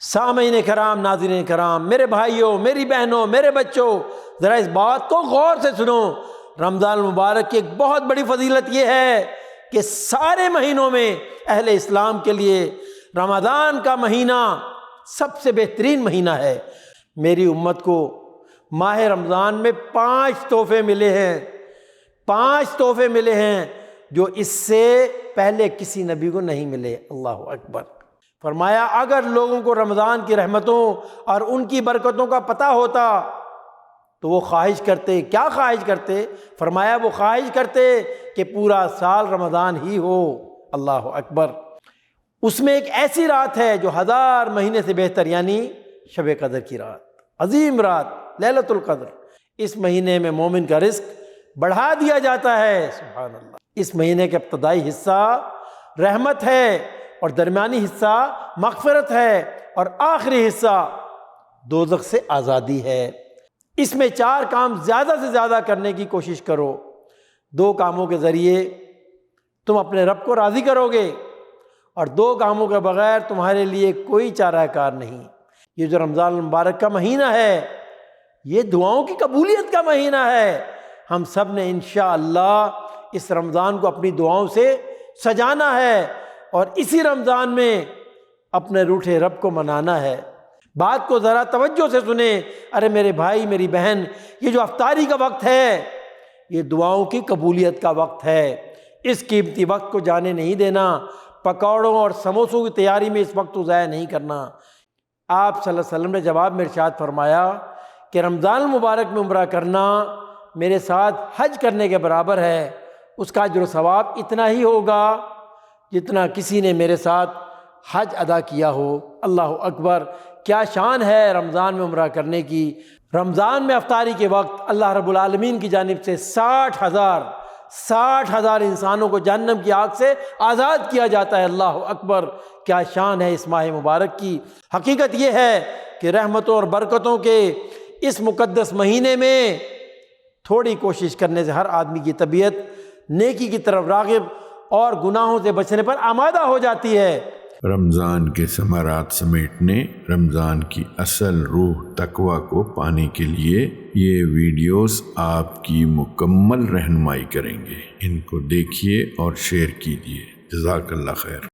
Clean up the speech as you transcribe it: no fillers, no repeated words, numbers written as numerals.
سامعین کرام، ناظرین کرام، میرے بھائیوں، میری بہنوں، میرے بچوں، ذرا اس بات کو غور سے سنو۔ رمضان المبارک کی ایک بہت بڑی فضیلت یہ ہے کہ سارے مہینوں میں اہل اسلام کے لیے رمضان کا مہینہ سب سے بہترین مہینہ ہے۔ میری امت کو ماہ رمضان میں 5 تحفے ملے ہیں، 5 تحفے ملے ہیں جو اس سے پہلے کسی نبی کو نہیں ملے۔ اللہ اکبر۔ فرمایا اگر لوگوں کو رمضان کی رحمتوں اور ان کی برکتوں کا پتہ ہوتا تو وہ خواہش کرتے، کیا خواہش کرتے؟ فرمایا وہ خواہش کرتے کہ پورا سال رمضان ہی ہو۔ اللہ اکبر۔ اس میں ایک ایسی رات ہے جو 1000 مہینے سے بہتر، یعنی شب قدر کی رات، عظیم رات لیلۃ القدر۔ اس مہینے میں مومن کا رزق بڑھا دیا جاتا ہے۔ سبحان اللہ۔ اس مہینے کا ابتدائی حصہ رحمت ہے اور درمیانی حصہ مغفرت ہے اور آخری حصہ دوزخ سے آزادی ہے۔ اس میں 4 کام زیادہ سے زیادہ کرنے کی کوشش کرو۔ 2 کاموں کے ذریعے تم اپنے رب کو راضی کرو گے اور 2 کاموں کے بغیر تمہارے لیے کوئی چارہ کار نہیں۔ یہ جو رمضان المبارک کا مہینہ ہے یہ دعاؤں کی قبولیت کا مہینہ ہے۔ ہم سب نے انشاءاللہ اس رمضان کو اپنی دعاؤں سے سجانا ہے اور اسی رمضان میں اپنے روٹھے رب کو منانا ہے۔ بات کو ذرا توجہ سے سنیں۔ ارے میرے بھائی، میری بہن، یہ جو افطاری کا وقت ہے یہ دعاؤں کی قبولیت کا وقت ہے۔ اس قیمتی وقت کو جانے نہیں دینا۔ پکوڑوں اور سموسوں کی تیاری میں اس وقت کو ضائع نہیں کرنا۔ آپ صلی اللہ علیہ وسلم نے جواب میں ارشاد فرمایا کہ رمضان المبارک میں عمرہ کرنا میرے ساتھ حج کرنے کے برابر ہے۔ اس کا اجر و ثواب اتنا ہی ہوگا جتنا کسی نے میرے ساتھ حج ادا کیا ہو۔ اللہ اکبر۔ کیا شان ہے رمضان میں عمرہ کرنے کی۔ رمضان میں افطاری کے وقت اللہ رب العالمین کی جانب سے 60,000 انسانوں کو جہنم کی آگ سے آزاد کیا جاتا ہے۔ اللہ اکبر۔ کیا شان ہے اس ماہ مبارک کی۔ حقیقت یہ ہے کہ رحمتوں اور برکتوں کے اس مقدس مہینے میں تھوڑی کوشش کرنے سے ہر آدمی کی طبیعت نیکی کی طرف راغب اور گناہوں سے بچنے پر آمادہ ہو جاتی ہے۔ رمضان کے ثمرات سمیٹنے، رمضان کی اصل روح تقویٰ کو پانے کے لیے یہ ویڈیوز آپ کی مکمل رہنمائی کریں گے۔ ان کو دیکھیے اور شیئر کیجیے۔ جزاک اللہ خیر۔